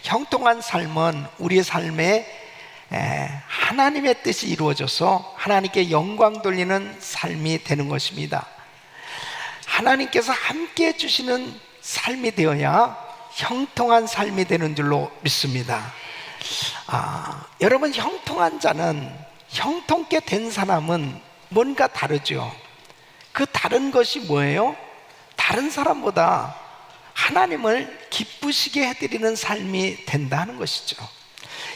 형통한 삶은 우리의 삶에 하나님의 뜻이 이루어져서 하나님께 영광 돌리는 삶이 되는 것입니다. 하나님께서 함께 해주시는 삶이 되어야 형통한 삶이 되는 줄로 믿습니다. 여러분, 형통한 자는, 형통케 된 사람은 뭔가 다르죠. 그 다른 것이 뭐예요? 다른 사람보다 하나님을 기쁘시게 해드리는 삶이 된다는 것이죠.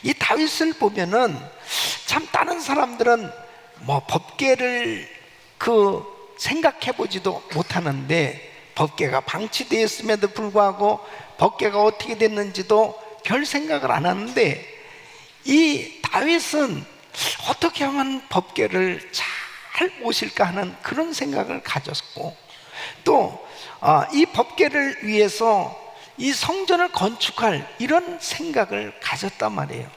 이 다윗을 보면은 참 다른 사람들은 법궤를 생각해 보지도 못하는데, 법궤가 방치되어 있음에도 불구하고 법궤가 어떻게 됐는지도 별 생각을 안 하는데, 이 다윗은 어떻게 하면 법궤를 잘 모실까 하는 그런 생각을 가졌고, 또 이 법궤를 위해서 이 성전을 건축할 이런 생각을 가졌단 말이에요.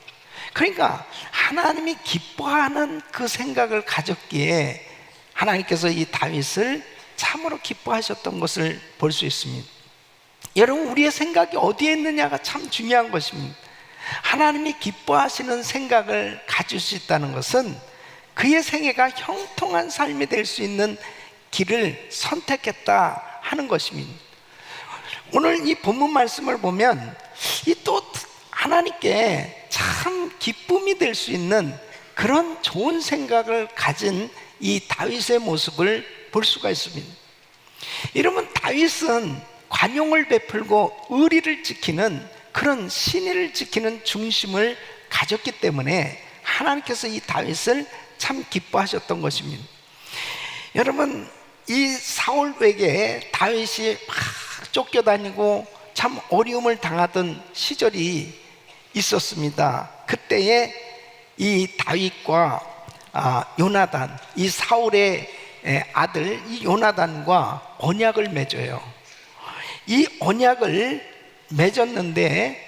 그러니까 하나님이 기뻐하는 그 생각을 가졌기에 하나님께서 이 다윗을 참으로 기뻐하셨던 것을 볼 수 있습니다. 여러분, 우리의 생각이 어디에 있느냐가 참 중요한 것입니다. 하나님이 기뻐하시는 생각을 가질 수 있다는 것은 그의 생애가 형통한 삶이 될 수 있는 길을 선택했다 하는 것입니다. 오늘 이 본문 말씀을 보면 이 또 하나님께 참 기쁨이 될 수 있는 그런 좋은 생각을 가진 이 다윗의 모습을 볼 수가 있습니다. 여러분, 다윗은 관용을 베풀고 의리를 지키는 그런 신의를 지키는 중심을 가졌기 때문에 하나님께서 이 다윗을 참 기뻐하셨던 것입니다. 여러분, 이 사울에게 다윗이 막 쫓겨다니고 참 어려움을 당하던 시절이 있었습니다. 그때에 이 다윗과 요나단, 이 사울의 아들 이 요나단과 언약을 맺어요. 이 언약을 맺었는데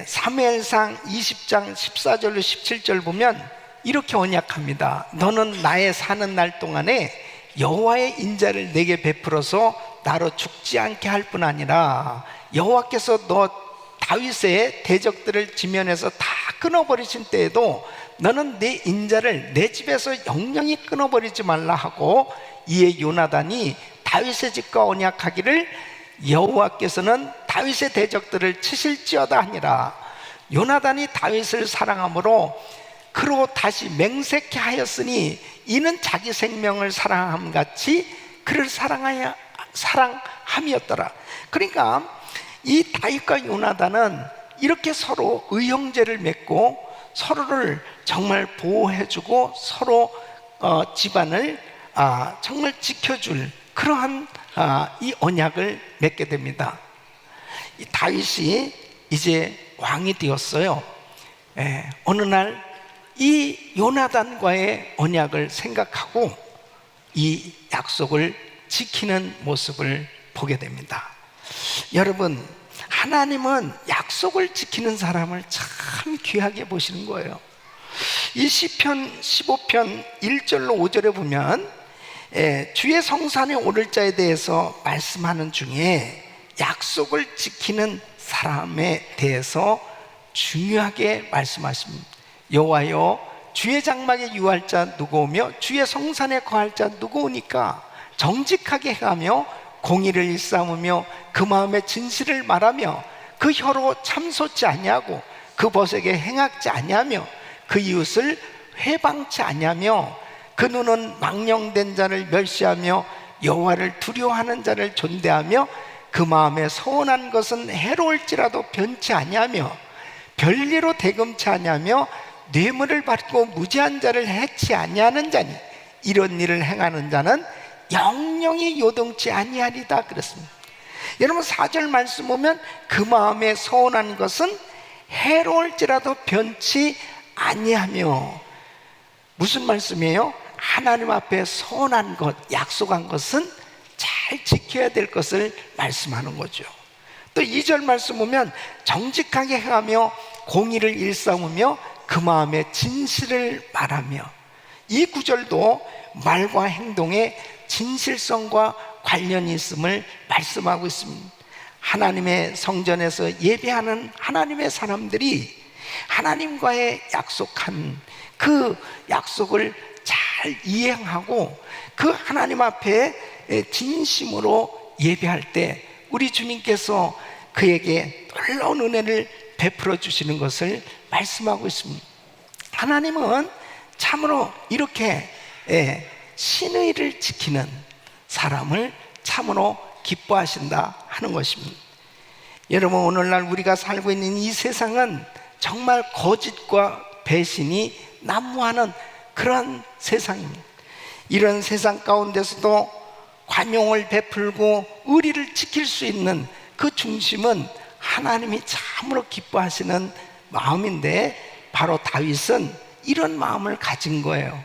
사무엘상 20장 14절로 17절 보면 이렇게 언약합니다. 너는 나의 사는 날 동안에 여호와의 인자를 내게 베풀어서 나로 죽지 않게 할 뿐 아니라 여호와께서 너 다윗의 대적들을 지면에서 다 끊어버리신 때에도 너는 내 인자를 내 집에서 영영히 끊어버리지 말라 하고, 이에 요나단이 다윗의 집과 언약하기를 여호와께서는 다윗의 대적들을 치실지어다 하니라. 요나단이 다윗을 사랑함으로 그로 다시 맹세케 하였으니 이는 자기 생명을 사랑함 같이 그를 사랑함이었더라. 그러니까 이 다윗과 요나단은 이렇게 서로 의형제를 맺고 서로를 정말 보호해주고 서로 집안을 정말 지켜줄 그러한 이 언약을 맺게 됩니다. 이 다윗이 이제 왕이 되었어요. 어느 날 이 요나단과의 언약을 생각하고 이 약속을 지키는 모습을 보게 됩니다. 여러분, 하나님은 약속을 지키는 사람을 참 귀하게 보시는 거예요. 이 시편 15편 1절로 5절에 보면 주의 성산에 오를 자에 대해서 말씀하는 중에 약속을 지키는 사람에 대해서 중요하게 말씀하십니다. 여호와여, 주의 장막에 유할 자 누구 오며 주의 성산에 거할 자 누구 오니까? 정직하게 행하며 공의를 일삼으며 그 마음에 진실을 말하며 그 혀로 참소치 아니하고 그 벗에게 행악지 아니하며 그 이웃을 회방치 아니하며 그 눈은 망령된 자를 멸시하며 여호와를 두려워하는 자를 존대하며 그 마음에 서운한 것은 해로울지라도 변치 아니하며 별리로 대금치 아니하며 뇌물을 받고 무지한 자를 해치 아니하는 자니 이런 일을 행하는 자는 영영이 요동치 아니하리다 그랬습니다. 여러분, 4절 말씀 보면 그 마음에 서운한 것은 해로울지라도 변치 아니하며, 무슨 말씀이에요? 하나님 앞에 서운한 것, 약속한 것은 잘 지켜야 될 것을 말씀하는 거죠. 또 2절 말씀 보면 정직하게 행하며 공의를 일삼으며 그 마음에 진실을 말하며, 이 구절도 말과 행동에 진실성과 관련이 있음을 말씀하고 있습니다. 하나님의 성전에서 예배하는 하나님의 사람들이 하나님과의 약속한 그 약속을 잘 이행하고 그 하나님 앞에 진심으로 예배할 때 우리 주님께서 그에게 놀라운 은혜를 베풀어 주시는 것을 말씀하고 있습니다. 하나님은 참으로 이렇게 신의를 지키는 사람을 참으로 기뻐하신다 하는 것입니다. 여러분, 오늘날 우리가 살고 있는 이 세상은 정말 거짓과 배신이 난무하는 그런 세상입니다. 이런 세상 가운데서도 관용을 베풀고 의리를 지킬 수 있는 그 중심은 하나님이 참으로 기뻐하시는 마음인데, 바로 다윗은 이런 마음을 가진 거예요.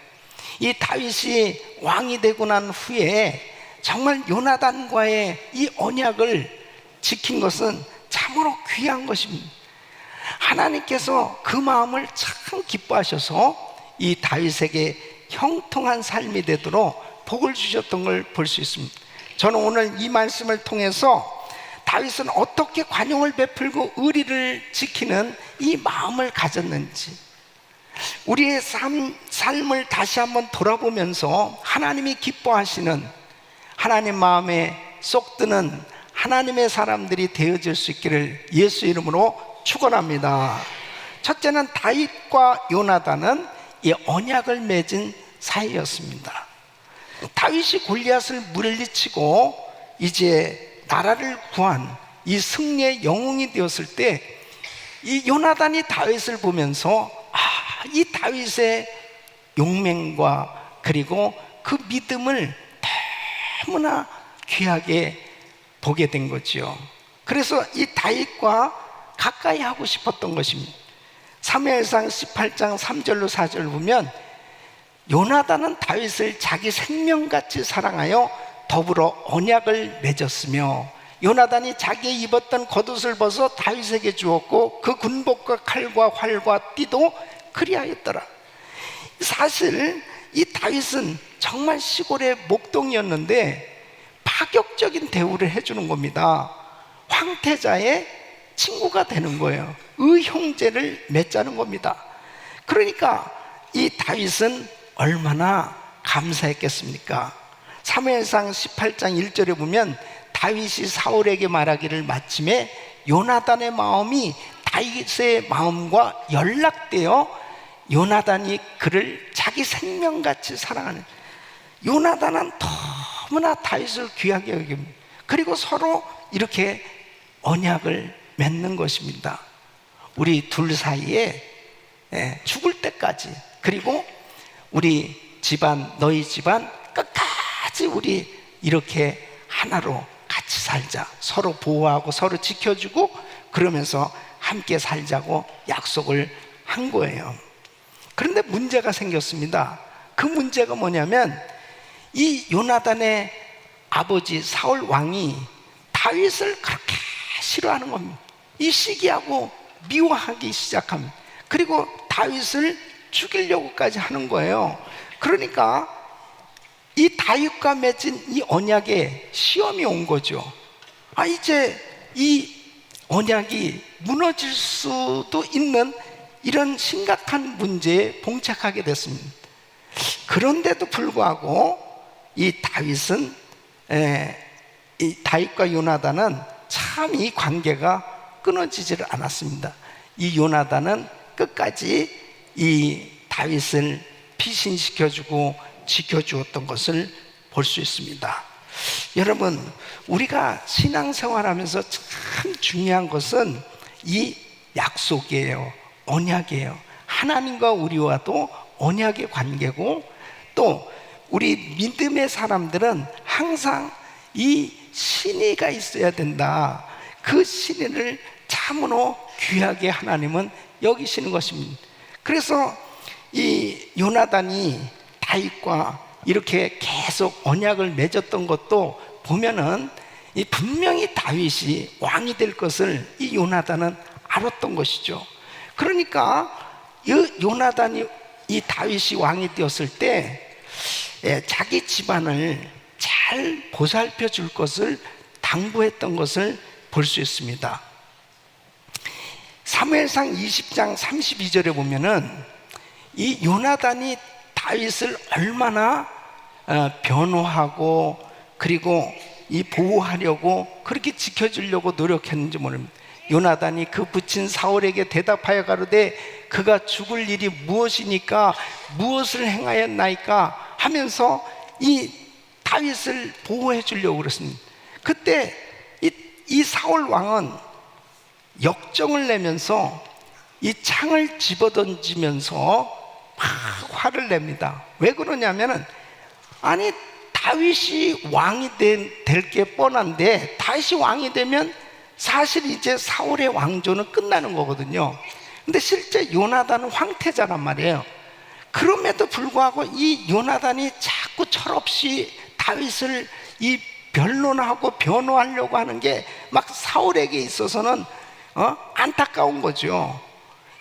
이 다윗이 왕이 되고 난 후에 정말 요나단과의 이 언약을 지킨 것은 참으로 귀한 것입니다. 하나님께서 그 마음을 참 기뻐하셔서 이 다윗에게 형통한 삶이 되도록 복을 주셨던 걸 볼 수 있습니다. 저는 오늘 이 말씀을 통해서 다윗은 어떻게 관용을 베풀고 의리를 지키는 이 마음을 가졌는지, 우리의 삶을 다시 한번 돌아보면서 하나님이 기뻐하시는, 하나님 마음에 쏙 드는 하나님의 사람들이 되어질 수 있기를 예수 이름으로 축원합니다. 첫째는 다윗과 요나단은 이 언약을 맺은 사이였습니다. 다윗이 골리앗을 물리치고 이제 나라를 구한 이 승리의 영웅이 되었을 때, 이 요나단이 다윗을 보면서 이 다윗의 용맹과 그리고 그 믿음을 너무나 귀하게 보게 된 거죠. 그래서 이 다윗과 가까이 하고 싶었던 것입니다. 사무엘상 18장 3절로 4절 보면, 요나단은 다윗을 자기 생명같이 사랑하여 더불어 언약을 맺었으며, 요나단이 자기의 입었던 겉옷을 벗어 다윗에게 주었고 그 군복과 칼과 활과 띠도 그리하였더라. 사실 이 다윗은 정말 시골의 목동이었는데 파격적인 대우를 해주는 겁니다. 황태자의 친구가 되는 거예요. 의형제를 맺자는 겁니다. 그러니까 이 다윗은 얼마나 감사했겠습니까? 사무엘상 18장 1절에 보면, 다윗이 사울에게 말하기를 마침에 요나단의 마음이 다윗의 마음과 연락되어 요나단이 그를 자기 생명같이 사랑하는, 요나단은 너무나 다윗을 귀하게 여깁니다. 그리고 서로 이렇게 언약을 맺는 것입니다. 우리 둘 사이에 죽을 때까지, 그리고 우리 집안, 너희 집안 끝까지 우리 이렇게 하나로 같이 살자, 서로 보호하고 서로 지켜주고 그러면서 함께 살자고 약속을 한 거예요. 그런데 문제가 생겼습니다. 그 문제가 뭐냐면, 이 요나단의 아버지 사울 왕이 다윗을 그렇게 싫어하는 겁니다. 이 시기하고 미워하기 시작합니다. 그리고 다윗을 죽이려고까지 하는 거예요. 그러니까 이 다윗과 맺은 이 언약에 시험이 온 거죠. 이제 이 언약이 무너질 수도 있는 이런 심각한 문제에 봉착하게 됐습니다. 그런데도 불구하고 이 다윗은 이 다윗과 요나단은 참 이 관계가 끊어지지를 않았습니다. 이 요나단은 끝까지 이 다윗을 피신시켜주고 지켜주었던 것을 볼 수 있습니다. 여러분, 우리가 신앙생활하면서 참 중요한 것은 이 약속이에요. 언약이에요. 하나님과 우리와도 언약의 관계고, 또 우리 믿음의 사람들은 항상 이 신의가 있어야 된다. 그 신의를 참으로 귀하게 하나님은 여기시는 것입니다. 그래서 이 요나단이 다윗과 이렇게 계속 언약을 맺었던 것도 보면은 분명히 다윗이 왕이 될 것을 이 요나단은 알았던 것이죠. 그러니까 이 요나단이 이 다윗이 왕이 되었을 때 자기 집안을 잘 보살펴 줄 것을 당부했던 것을 볼 수 있습니다. 사무엘상 20장 32절에 보면은 이 요나단이 다윗을 얼마나 변호하고 그리고 이 보호하려고 그렇게 지켜주려고 노력했는지 모릅니다. 요나단이 그 부친 사울에게 대답하여 가로되 그가 죽을 일이 무엇이니까 무엇을 행하였나이까 하면서 이 다윗을 보호해 주려고 그랬습니다. 그때 이 사울 왕은 역정을 내면서 이 창을 집어던지면서 막 화를 냅니다. 왜 그러냐면은 아니 다윗이 왕이 될 게 뻔한데 다윗이 왕이 되면 사실 이제 사울의 왕조는 끝나는 거거든요. 근데 실제 요나단은 황태자란 말이에요. 그럼에도 불구하고 이 요나단이 자꾸 철없이 다윗을 이 변론하고 변호하려고 하는 게 막 사울에게 있어서는 안타까운 거죠.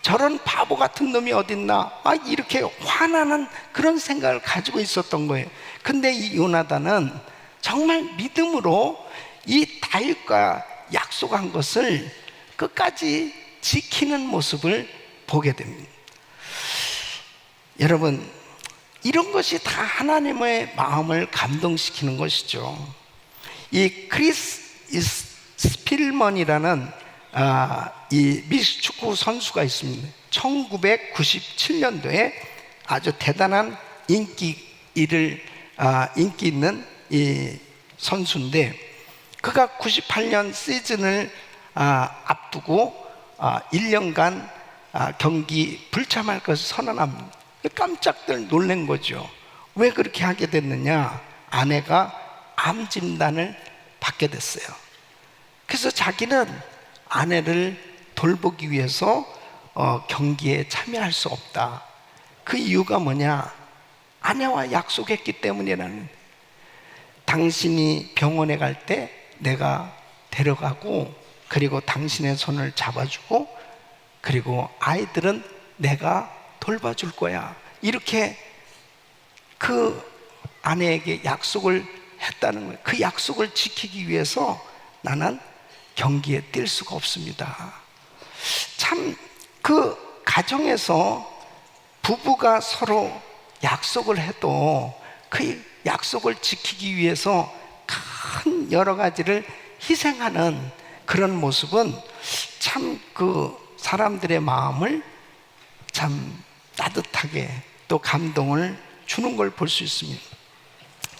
저런 바보 같은 놈이 어딨나 이렇게 화나는 그런 생각을 가지고 있었던 거예요. 근데 이 요나단은 정말 믿음으로 이 다윗과 약속한 것을 끝까지 지키는 모습을 보게 됩니다. 여러분, 이런 것이 다 하나님의 마음을 감동시키는 것이죠. 이 크리스 스필먼이라는 이 미스 축구 선수가 있습니다. 1997년도에 아주 대단한 인기 있는 이 선수인데 그가 98년 시즌을 앞두고 1년간 경기 불참할 것을 선언합니다. 깜짝들 놀란 거죠. 왜 그렇게 하게 됐느냐? 아내가 암 진단을 받게 됐어요. 그래서 자기는 아내를 돌보기 위해서 경기에 참여할 수 없다. 그 이유가 뭐냐? 아내와 약속했기 때문이라는. 당신이 병원에 갈 때 내가 데려가고 그리고 당신의 손을 잡아주고 그리고 아이들은 내가 돌봐줄 거야. 이렇게 그 아내에게 약속을 했다는 거예요. 그 약속을 지키기 위해서 나는 경기에 뛸 수가 없습니다. 참 그 가정에서 부부가 서로 약속을 해도 그 약속을 지키기 위해서 큰 여러 가지를 희생하는 그런 모습은 참 그 사람들의 마음을 참 따뜻하게 또 감동을 주는 걸 볼 수 있습니다.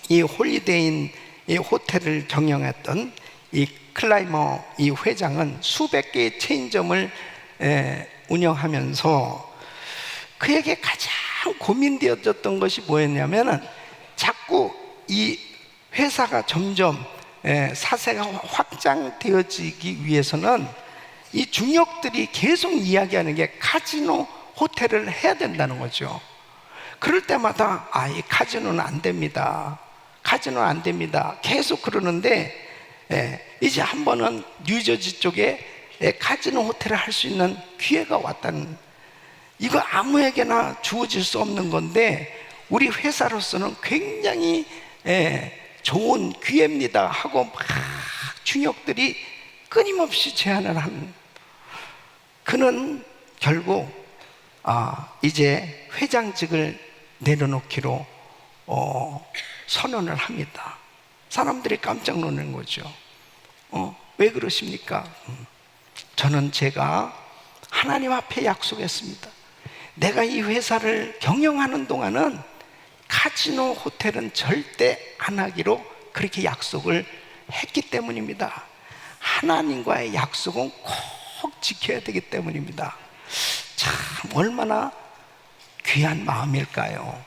이 홀리데이인 이 호텔을 경영했던 이 클라이머 이 회장은 수백 개의 체인점을 운영하면서 그에게 가장 고민되었던 것이 뭐였냐면은 자꾸 이 회사가 점점 사세가 확장되어지기 위해서는 이 중역들이 계속 이야기하는 게 카지노 호텔을 해야 된다는 거죠. 그럴 때마다 이 카지노는 안 됩니다. 카지노는 안 됩니다. 계속 그러는데 이제 한 번은 뉴저지 쪽에 카지노 호텔을 할 수 있는 기회가 왔다는, 이거 아무에게나 주어질 수 없는 건데 우리 회사로서는 굉장히 좋은 기회입니다 하고 막 중역들이 끊임없이 제안을 하는. 그는 결국 이제 회장직을 내려놓기로 선언을 합니다. 사람들이 깜짝 놀란 거죠. 왜 그러십니까? 저는 제가 하나님 앞에 약속했습니다. 내가 이 회사를 경영하는 동안은 카지노 호텔은 절대 안 하기로 그렇게 약속을 했기 때문입니다. 하나님과의 약속은 꼭 지켜야 되기 때문입니다. 참 얼마나 귀한 마음일까요?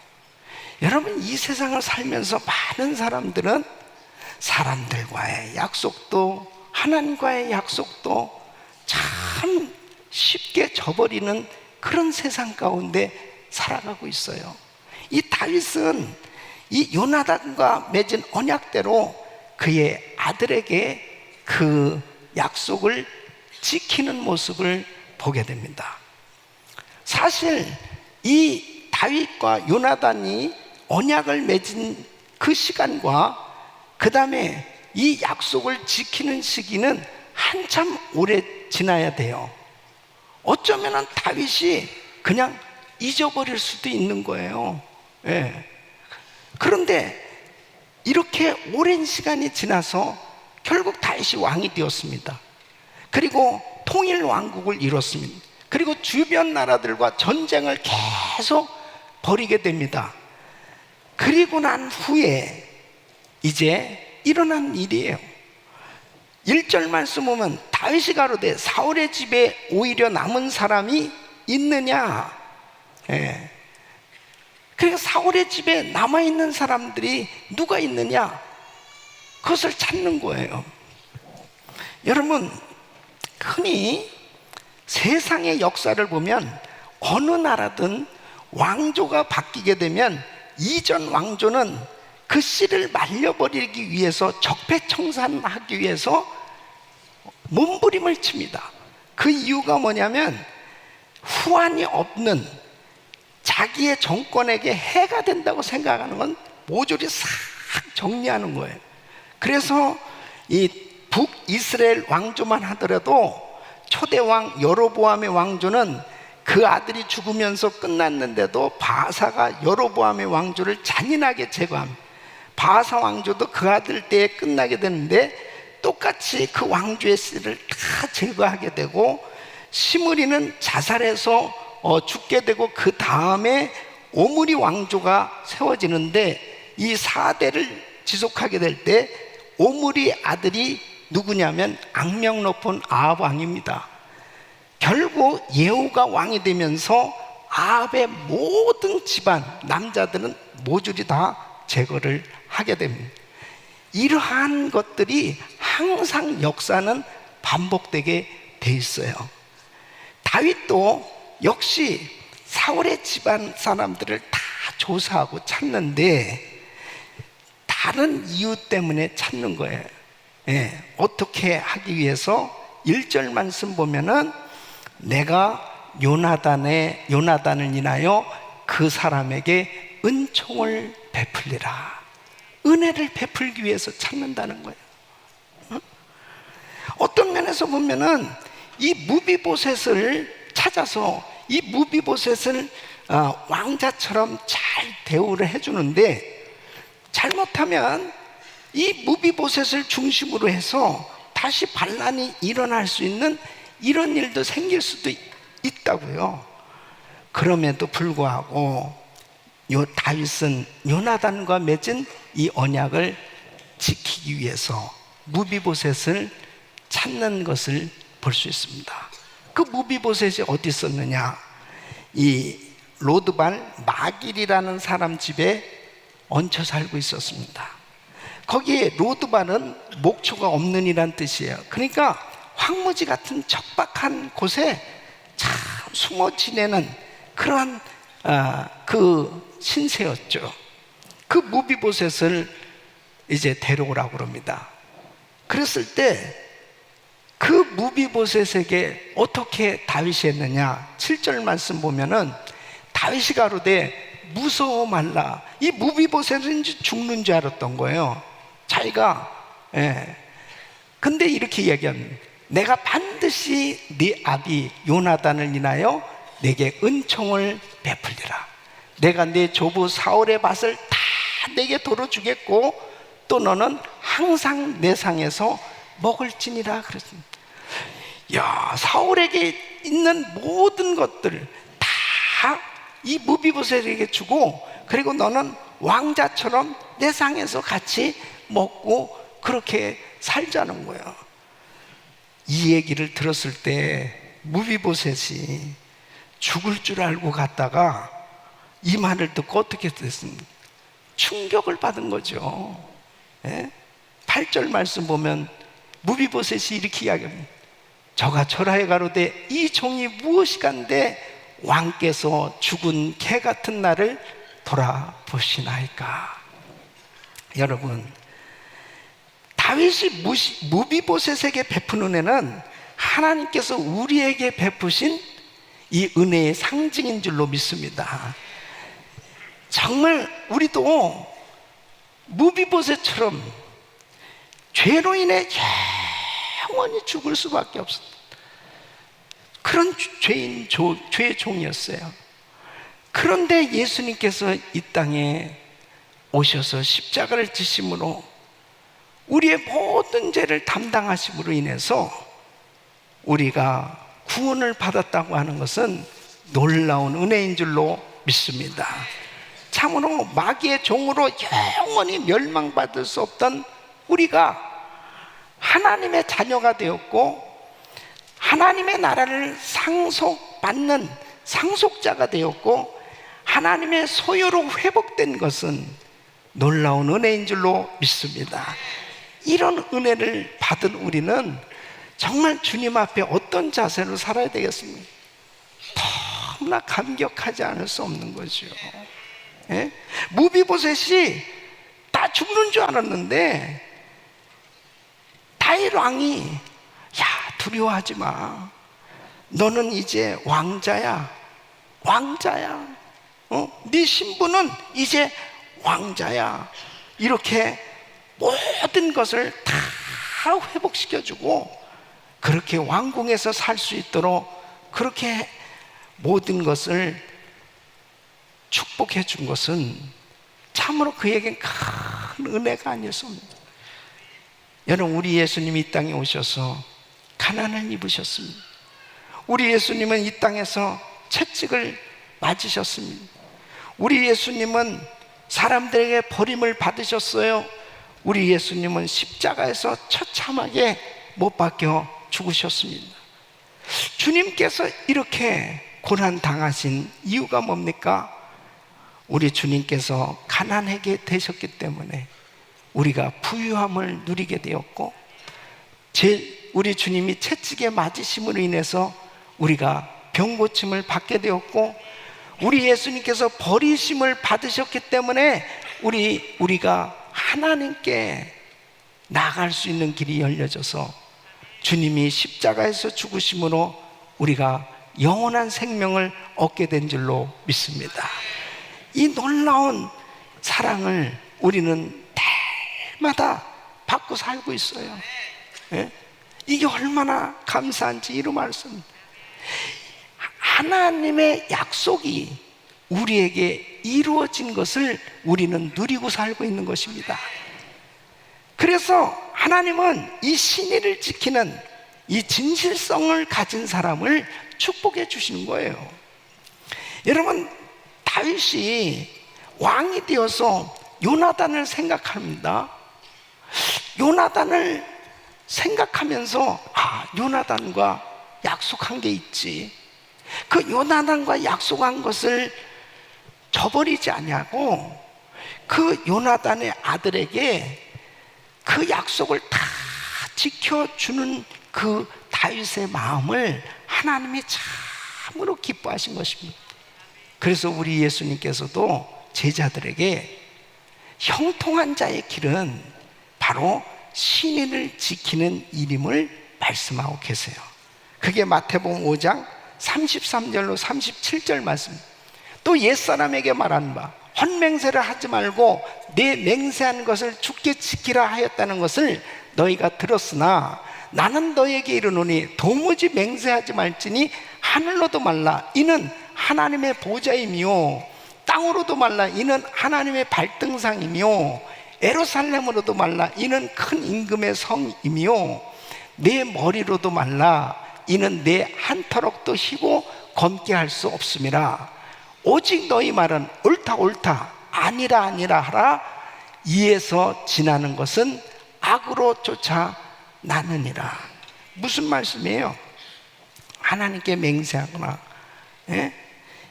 여러분, 이 세상을 살면서 많은 사람들은 사람들과의 약속도 하나님과의 약속도 참 쉽게 저버리는 그런 세상 가운데 살아가고 있어요. 이 다윗은 이 요나단과 맺은 언약대로 그의 아들에게 그 약속을 지키는 모습을 보게 됩니다. 사실 이 다윗과 요나단이 언약을 맺은 그 시간과 그 다음에 이 약속을 지키는 시기는 한참 오래 지나야 돼요. 어쩌면 다윗이 그냥 잊어버릴 수도 있는 거예요. 예. 그런데 이렇게 오랜 시간이 지나서 결국 다윗이 왕이 되었습니다. 그리고 통일 왕국을 이뤘습니다. 그리고 주변 나라들과 전쟁을 계속 벌이게 됩니다. 그리고 난 후에 이제 일어난 일이에요. 1절 말씀 보면 다윗이 가로되 사울의 집에 오히려 남은 사람이 있느냐. 예. 그러니까 사울의 집에 남아있는 사람들이 누가 있느냐, 그것을 찾는 거예요. 여러분, 흔히 세상의 역사를 보면 어느 나라든 왕조가 바뀌게 되면 이전 왕조는 그 씨를 말려버리기 위해서, 적폐청산하기 위해서 몸부림을 칩니다. 그 이유가 뭐냐면 후환이 없는, 자기의 정권에게 해가 된다고 생각하는 건 모조리 싹 정리하는 거예요. 그래서 이 북이스라엘 왕조만 하더라도 초대왕 여로보암의 왕조는 그 아들이 죽으면서 끝났는데도 바아사가 여로보암의 왕조를 잔인하게 제거합니다. 바아사 왕조도 그 아들 때에 끝나게 되는데 똑같이 그 왕조의 씨를 다 제거하게 되고, 시므리는 자살해서 죽게 되고, 그 다음에 오므리 왕조가 세워지는데 이 4대를 지속하게 될 때 오므리 아들이 누구냐면 악명 높은 아합 왕입니다. 결국 예후가 왕이 되면서 아합의 모든 집안 남자들은 모조리 다 제거를 하게 됩니다. 이러한 것들이 항상 역사는 반복되게 돼 있어요. 다윗도 역시 사울의 집안 사람들을 다 조사하고 찾는데 다른 이유 때문에 찾는 거예요. 예, 어떻게 하기 위해서 1절 말씀 보면은 내가 요나단을 인하여 그 사람에게 은총을 베풀리라. 은혜를 베풀기 위해서 찾는다는 거예요. 어떤 면에서 보면은 이 무비보셋을 찾아서 이 무비보셋을 왕자처럼 잘 대우를 해주는데, 잘못하면 이 무비보셋을 중심으로 해서 다시 반란이 일어날 수 있는 이런 일도 생길 수도 있다고요. 그럼에도 불구하고 다윗은 요나단과 맺은 이 언약을 지키기 위해서 무비보셋을 찾는 것을 볼 수 있습니다. 그 무비보셋이 어디 있었느냐? 이 로드발 마길이라는 사람 집에 얹혀 살고 있었습니다. 거기에 로드발은 목초가 없는 이란 뜻이에요. 그러니까 황무지 같은 척박한 곳에 참 숨어 지내는 그러한 그 신세였죠. 그 무비보셋을 이제 데려오라고 그럽니다. 그랬을 때 그 무비보셋에게 어떻게 다윗이 했느냐? 7절 말씀 보면은 다윗이 가로되 무서워 말라. 이 무비보셋은 죽는 줄 알았던 거예요. 자기가. 예. 근데 이렇게 이야기합니다. 내가 반드시 네 아비 요나단을 인하여 내게 은총을 베풀리라. 내가 네 조부 사울의 밭을 다 내게 도로 주겠고 또 너는 항상 내 상에서 먹을지니라 그랬습니다. 야, 사울에게 있는 모든 것들 다 이 무비보셋에게 주고, 그리고 너는 왕자처럼 내 상에서 같이 먹고 그렇게 살자는 거예요. 이 얘기를 들었을 때 무비보셋이 죽을 줄 알고 갔다가 이 말을 듣고 어떻게 됐습니까? 충격을 받은 거죠. 예? 8절 말씀 보면 무비보셋이 이렇게 이야기합니다. 저가 절하에 가로되 이 종이 무엇이간데 왕께서 죽은 개 같은 나를 돌아보시나이까. 여러분, 다윗이 무비보셋에게 베푼 은혜는 하나님께서 우리에게 베푸신 이 은혜의 상징인 줄로 믿습니다. 정말 우리도 무비보셋처럼 죄로 인해 영원히 죽을 수밖에 없었던 그런 죄의 종이었어요. 그런데 예수님께서 이 땅에 오셔서 십자가를 지심으로 우리의 모든 죄를 담당하심으로 인해서 우리가 구원을 받았다고 하는 것은 놀라운 은혜인 줄로 믿습니다. 참으로 마귀의 종으로 영원히 멸망받을 수 없던 우리가 하나님의 자녀가 되었고 하나님의 나라를 상속받는 상속자가 되었고 하나님의 소유로 회복된 것은 놀라운 은혜인 줄로 믿습니다. 이런 은혜를 받은 우리는 정말 주님 앞에 어떤 자세로 살아야 되겠습니까? 너무나 감격하지 않을 수 없는 거죠. 예? 무비보셋이 다 죽는 줄 알았는데 다윗 왕이 야, 두려워하지 마. 너는 이제 왕자야. 왕자야. 네 신분은 이제 왕자야. 이렇게 모든 것을 다 회복시켜주고 그렇게 왕궁에서 살 수 있도록 그렇게 모든 것을 축복해 준 것은 참으로 그에겐 큰 은혜가 아니었습니다. 여러분, 우리 예수님이 이 땅에 오셔서 가난을 입으셨습니다. 우리 예수님은 이 땅에서 채찍을 맞으셨습니다. 우리 예수님은 사람들에게 버림을 받으셨어요. 우리 예수님은 십자가에서 처참하게 못 박혀 죽으셨습니다. 주님께서 이렇게 고난 당하신 이유가 뭡니까? 우리 주님께서 가난하게 되셨기 때문에 우리가 부유함을 누리게 되었고 우리 주님이 채찍에 맞으심으로 인해서 우리가 병고침을 받게 되었고 우리 예수님께서 버리심을 받으셨기 때문에 우리가 하나님께 나아갈 수 있는 길이 열려져서 주님이 십자가에서 죽으심으로 우리가 영원한 생명을 얻게 된 줄로 믿습니다. 이 놀라운 사랑을 우리는 날마다 받고 살고 있어요. 예? 이게 얼마나 감사한지 이루 말씀. 하나님의 약속이 우리에게 이루어진 것을 우리는 누리고 살고 있는 것입니다. 그래서 하나님은 이 신의를 지키는 이 진실성을 가진 사람을 축복해 주시는 거예요. 여러분, 다윗이 왕이 되어서 요나단을 생각합니다. 요나단을 생각하면서 요나단과 약속한 게 있지. 그 요나단과 약속한 것을 저버리지 않냐고 그 요나단의 아들에게 그 약속을 다 지켜주는 그 다윗의 마음을 하나님이 참으로 기뻐하신 것입니다. 그래서 우리 예수님께서도 제자들에게 형통한 자의 길은 바로 신의를 지키는 일임을 말씀하고 계세요. 그게 마태복음 5장 33절로 37절 말씀. 또 옛사람에게 말한 바 헌맹세를 하지 말고 내 맹세한 것을 주께 지키라 하였다는 것을 너희가 들었으나 나는 너희에게 이르노니 도무지 맹세하지 말지니 하늘로도 말라 이는 하나님의 보좌이며 땅으로도 말라 이는 하나님의 발등상이며 예루살렘으로도 말라 이는 큰 임금의 성이며 내 머리로도 말라 이는 내 한 터럭도 희고 검게 할 수 없음이라. 오직 너희 말은 옳다 옳다 아니라 아니라 하라. 이에서 지나는 것은 악으로 쫓아 나느니라. 무슨 말씀이에요? 하나님께 맹세하거나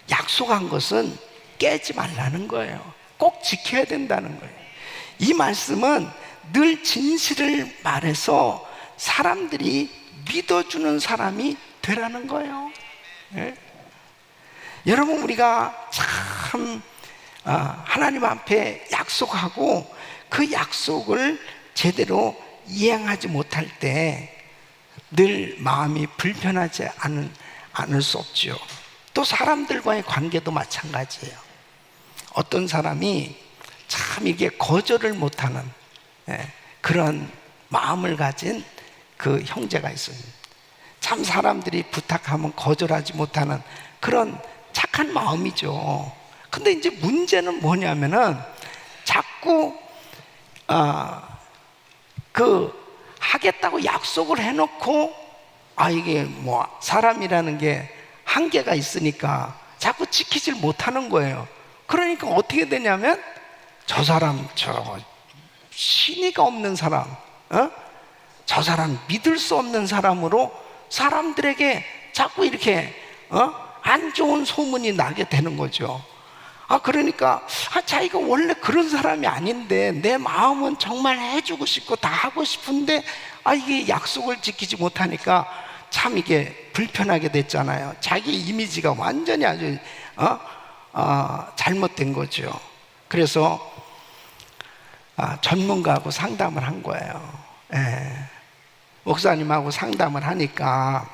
약속한 것은 깨지 말라는 거예요. 꼭 지켜야 된다는 거예요. 이 말씀은 늘 진실을 말해서 사람들이 믿어주는 사람이 되라는 거예요. 여러분, 우리가 참 하나님 앞에 약속하고 그 약속을 제대로 이행하지 못할 때 늘 마음이 불편하지 않을 수 없죠. 또 사람들과의 관계도 마찬가지예요. 어떤 사람이 참 이게 거절을 못하는 그런 마음을 가진 그 형제가 있어요. 참 사람들이 부탁하면 거절하지 못하는 그런 착한 마음이죠. 근데 이제 문제는 뭐냐면은 자꾸 하겠다고 약속을 해놓고 이게 뭐 사람이라는 게 한계가 있으니까 자꾸 지키질 못하는 거예요. 그러니까 어떻게 되냐면 저 사람 신의가 없는 사람, 저 사람 믿을 수 없는 사람으로 사람들에게 자꾸 이렇게 안 좋은 소문이 나게 되는 거죠. 그러니까 자기가 원래 그런 사람이 아닌데 내 마음은 정말 해주고 싶고 다 하고 싶은데 이게 약속을 지키지 못하니까 참 이게 불편하게 됐잖아요. 자기 이미지가 완전히 아주 잘못된 거죠. 그래서 전문가하고 상담을 한 거예요. 목사님하고 상담을 하니까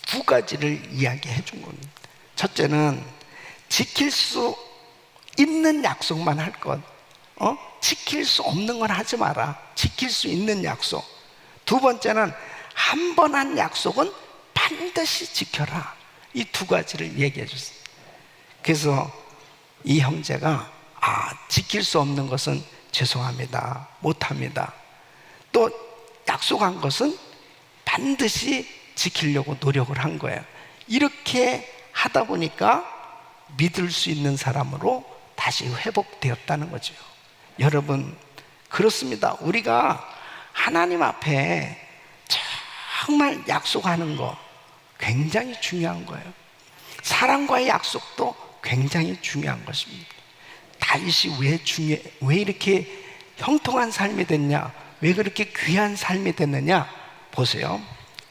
두 가지를 이야기해 준 겁니다. 첫째는 지킬 수 있는 약속만 할 것, 지킬 수 없는 건 하지 마라. 지킬 수 있는 약속. 두 번째는 한 번 한 약속은 반드시 지켜라. 이 두 가지를 얘기해 줬어요. 그래서 이 형제가 지킬 수 없는 것은 죄송합니다, 못합니다. 또 약속한 것은 반드시 지키려고 노력을 한 거예요. 이렇게 하다 보니까 믿을 수 있는 사람으로 다시 회복되었다는 거죠. 여러분, 그렇습니다. 우리가 하나님 앞에 정말 약속하는 거 굉장히 중요한 거예요. 사랑과의 약속도 굉장히 중요한 것입니다. 다윗이 왜 이렇게 형통한 삶이 됐냐, 왜 그렇게 귀한 삶이 됐느냐 보세요.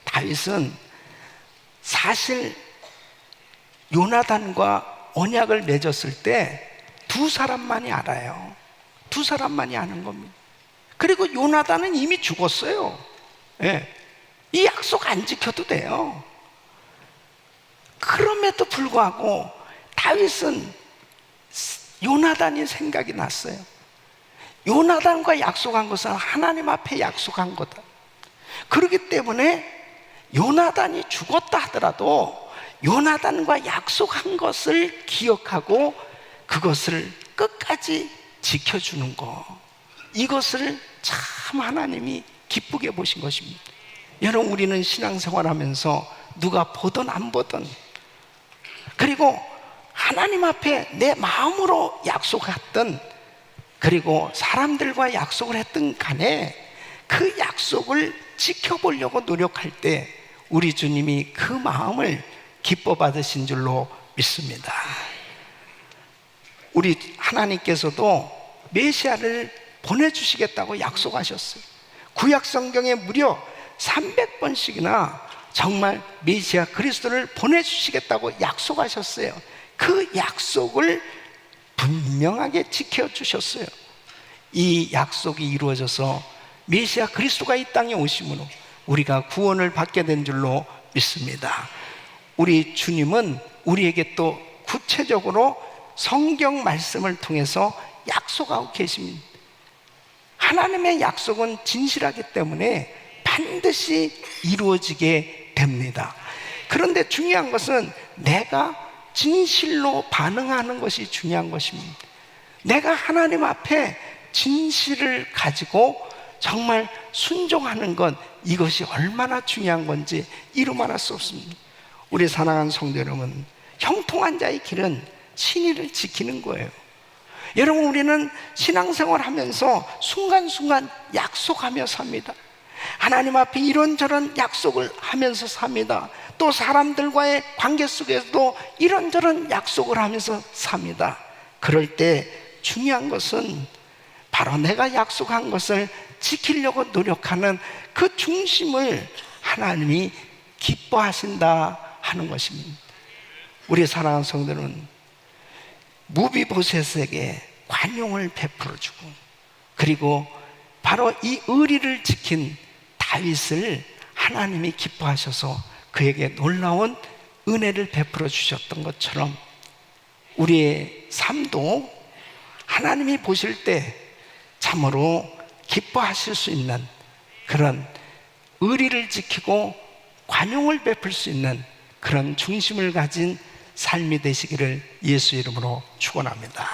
다윗은 사실 요나단과 언약을 맺었을 때 두 사람만이 알아요. 두 사람만이 아는 겁니다. 그리고 요나단은 이미 죽었어요. 이 약속 안 지켜도 돼요. 그럼에도 불구하고 다윗은 요나단이 생각이 났어요. 요나단과 약속한 것은 하나님 앞에 약속한 거다. 그렇기 때문에 요나단이 죽었다 하더라도 요나단과 약속한 것을 기억하고 그것을 끝까지 지켜주는 것, 이것을 참 하나님이 기쁘게 보신 것입니다. 여러분, 우리는 신앙생활하면서 누가 보든 안 보든, 그리고 하나님 앞에 내 마음으로 약속했던, 그리고 사람들과 약속을 했던 간에 그 약속을 지켜보려고 노력할 때 우리 주님이 그 마음을 기뻐 받으신 줄로 믿습니다. 우리 하나님께서도 메시아를 보내주시겠다고 약속하셨어요. 구약 성경에 무려 300번씩이나 정말 메시아 그리스도를 보내주시겠다고 약속하셨어요. 그 약속을 분명하게 지켜주셨어요. 이 약속이 이루어져서 메시아 그리스도가 이 땅에 오심으로 우리가 구원을 받게 된 줄로 믿습니다. 우리 주님은 우리에게 또 구체적으로 성경 말씀을 통해서 약속하고 계십니다. 하나님의 약속은 진실하기 때문에 반드시 이루어지게 됩니다. 그런데 중요한 것은 내가 진실로 반응하는 것이 중요한 것입니다. 내가 하나님 앞에 진실을 가지고 정말 순종하는 것, 이것이 얼마나 중요한 건지 이루 말할 수 없습니다. 우리 사랑하는 성도 여러분, 형통한 자의 길은 신의를 지키는 거예요. 여러분, 우리는 신앙생활 하면서 순간순간 약속하며 삽니다. 하나님 앞에 이런저런 약속을 하면서 삽니다. 또 사람들과의 관계 속에서도 이런저런 약속을 하면서 삽니다. 그럴 때 중요한 것은 바로 내가 약속한 것을 지키려고 노력하는 그 중심을 하나님이 기뻐하신다 하는 것입니다. 우리 사랑하는 성도는 무비보셋에게 관용을 베풀어주고, 그리고 바로 이 의리를 지킨 다윗을 하나님이 기뻐하셔서 그에게 놀라운 은혜를 베풀어 주셨던 것처럼 우리의 삶도 하나님이 보실 때 참으로 기뻐하실 수 있는 그런 의리를 지키고 관용을 베풀 수 있는 그런 중심을 가진 삶이 되시기를 예수 이름으로 축원합니다.